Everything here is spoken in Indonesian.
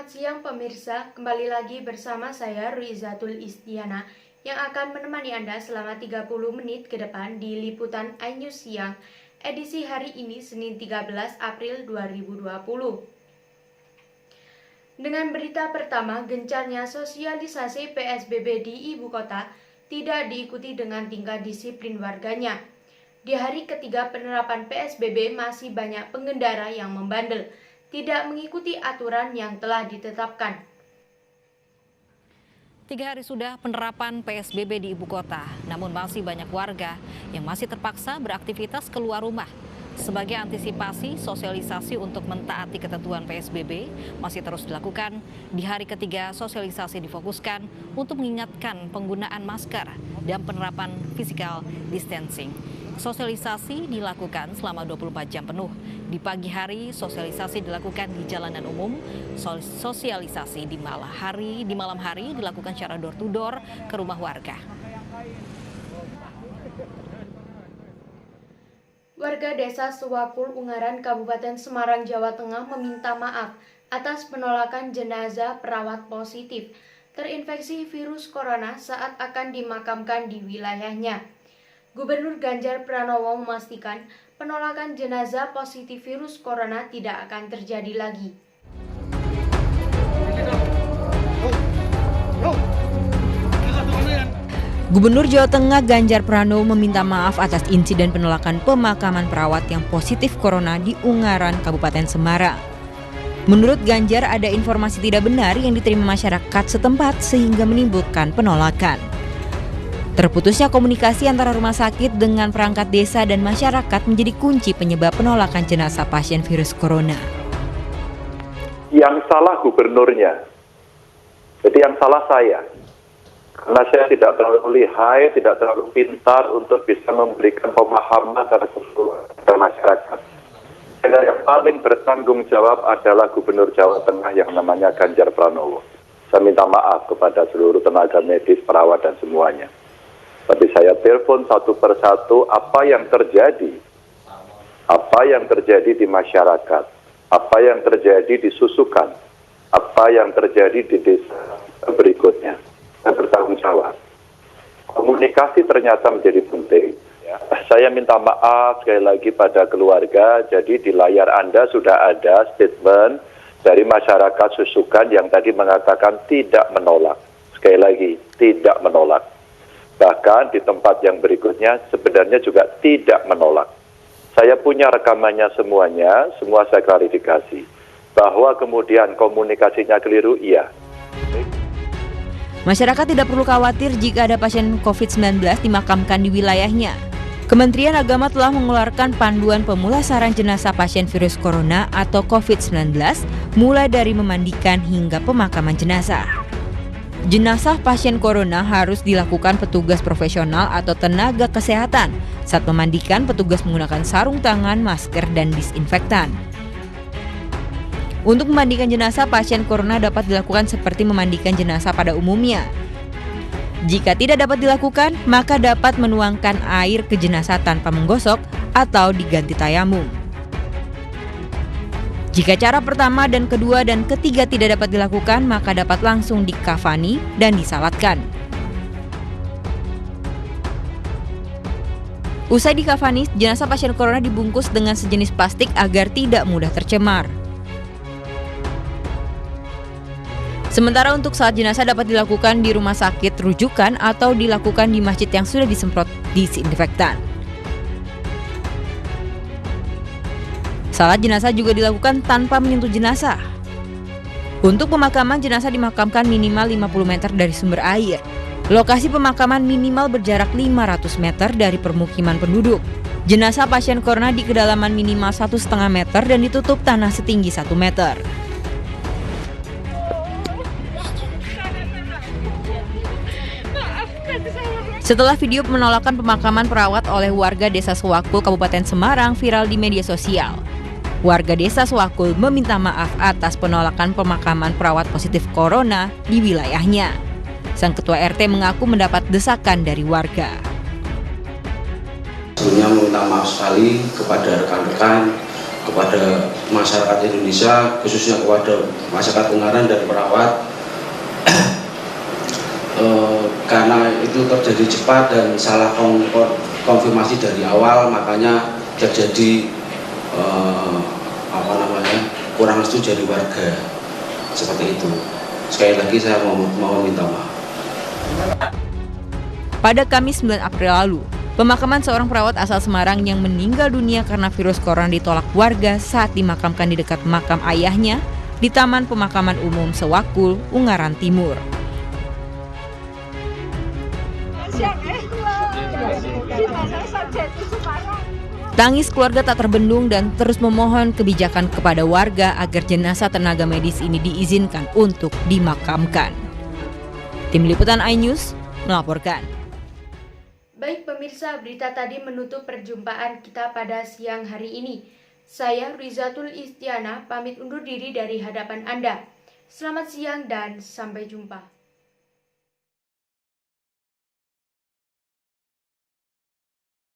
Selamat siang pemirsa, kembali lagi bersama saya Rizatul Istiana yang akan menemani Anda selama 30 menit ke depan di Liputan iNews Siang, edisi hari ini Senin 13 April 2020. Dengan berita pertama, gencarnya sosialisasi PSBB di ibu kota tidak diikuti dengan tingkat disiplin warganya. Di hari ketiga penerapan PSBB masih banyak pengendara yang membandel, tidak mengikuti aturan yang telah ditetapkan. 3 hari sudah penerapan PSBB di ibu kota, namun masih banyak warga yang masih terpaksa beraktivitas keluar rumah. Sebagai antisipasi, sosialisasi untuk mentaati ketentuan PSBB masih terus dilakukan. Di hari ketiga, sosialisasi difokuskan untuk mengingatkan penggunaan masker dan penerapan physical distancing. Sosialisasi dilakukan selama 24 jam penuh. Di pagi hari, sosialisasi dilakukan di jalanan umum. Sosialisasi di malam hari dilakukan secara door to door ke rumah warga. Warga desa Sewakul, Ungaran, Kabupaten Semarang, Jawa Tengah meminta maaf atas penolakan jenazah perawat positif terinfeksi virus corona saat akan dimakamkan di wilayahnya. Gubernur Ganjar Pranowo memastikan penolakan jenazah positif virus corona tidak akan terjadi lagi. Gubernur Jawa Tengah Ganjar Pranowo meminta maaf atas insiden penolakan pemakaman perawat yang positif corona di Ungaran, Kabupaten Semarang. Menurut Ganjar, ada informasi tidak benar yang diterima masyarakat setempat sehingga menimbulkan penolakan. Terputusnya komunikasi antara rumah sakit dengan perangkat desa dan masyarakat menjadi kunci penyebab penolakan jenazah pasien virus corona. Yang salah gubernurnya, jadi yang salah saya. Karena saya tidak terlalu lihai, tidak terlalu pintar untuk bisa memberikan pemahaman kepada masyarakat. Dan yang paling bertanggung jawab adalah Gubernur Jawa Tengah yang namanya Ganjar Pranowo. Saya minta maaf kepada seluruh tenaga medis, perawat, dan semuanya. Tapi saya telepon satu persatu apa yang terjadi di masyarakat, apa yang terjadi di Susukan, apa yang terjadi di desa berikutnya. Saya bertanggung jawab. Komunikasi ternyata menjadi penting. Saya minta maaf sekali lagi pada keluarga, jadi di layar Anda sudah ada statement dari masyarakat Susukan yang tadi mengatakan tidak menolak. Sekali lagi, tidak menolak. Bahkan di tempat yang berikutnya sebenarnya juga tidak menolak. Saya punya rekamannya semuanya, semua saya klarifikasi. Bahwa kemudian komunikasinya keliru, iya. Masyarakat tidak perlu khawatir jika ada pasien COVID-19 dimakamkan di wilayahnya. Kementerian Agama telah mengeluarkan panduan pemulasaran jenazah pasien virus corona atau COVID-19 mulai dari memandikan hingga pemakaman jenazah. Jenazah pasien corona harus dilakukan petugas profesional atau tenaga kesehatan. Saat memandikan, petugas menggunakan sarung tangan, masker, dan disinfektan. Untuk memandikan jenazah pasien corona dapat dilakukan seperti memandikan jenazah pada umumnya. Jika tidak dapat dilakukan, maka dapat menuangkan air ke jenazah tanpa menggosok atau diganti tayamum. Jika cara pertama dan kedua dan ketiga tidak dapat dilakukan, maka dapat langsung dikafani dan disalatkan. Usai dikafani, jenazah pasien corona dibungkus dengan sejenis plastik agar tidak mudah tercemar. Sementara untuk salat jenazah dapat dilakukan di rumah sakit rujukan atau dilakukan di masjid yang sudah disemprot disinfektan. Salat jenazah juga dilakukan tanpa menyentuh jenazah. Untuk pemakaman, jenazah dimakamkan minimal 50 meter dari sumber air. Lokasi pemakaman minimal berjarak 500 meter dari permukiman penduduk. Jenazah pasien corona di kedalaman minimal 1,5 meter dan ditutup tanah setinggi 1 meter. Setelah video penolakan pemakaman perawat oleh warga desa Sewakul, Kabupaten Semarang viral di media sosial, warga desa Sewakul meminta maaf atas penolakan pemakaman perawat positif corona di wilayahnya. Sang ketua RT mengaku mendapat desakan dari warga. Sebelumnya meminta maaf sekali kepada rekan-rekan kepada masyarakat Indonesia, khususnya kepada masyarakat Ungaran dan perawat, karena itu terjadi cepat dan salah konfirmasi dari awal, makanya terjadi kurang setuju dari warga, seperti itu. Sekali lagi saya mau minta maaf. Pada Kamis 9 April lalu, pemakaman seorang perawat asal Semarang yang meninggal dunia karena virus corona ditolak warga saat dimakamkan di dekat makam ayahnya di Taman Pemakaman Umum Sewakul, Ungaran Timur. Tangis keluarga tak terbendung dan terus memohon kebijakan kepada warga agar jenazah tenaga medis ini diizinkan untuk dimakamkan. Tim Liputan iNews melaporkan. Baik pemirsa, berita tadi menutup perjumpaan kita pada siang hari ini. Saya Rizatul Istiana pamit undur diri dari hadapan Anda. Selamat siang dan sampai jumpa.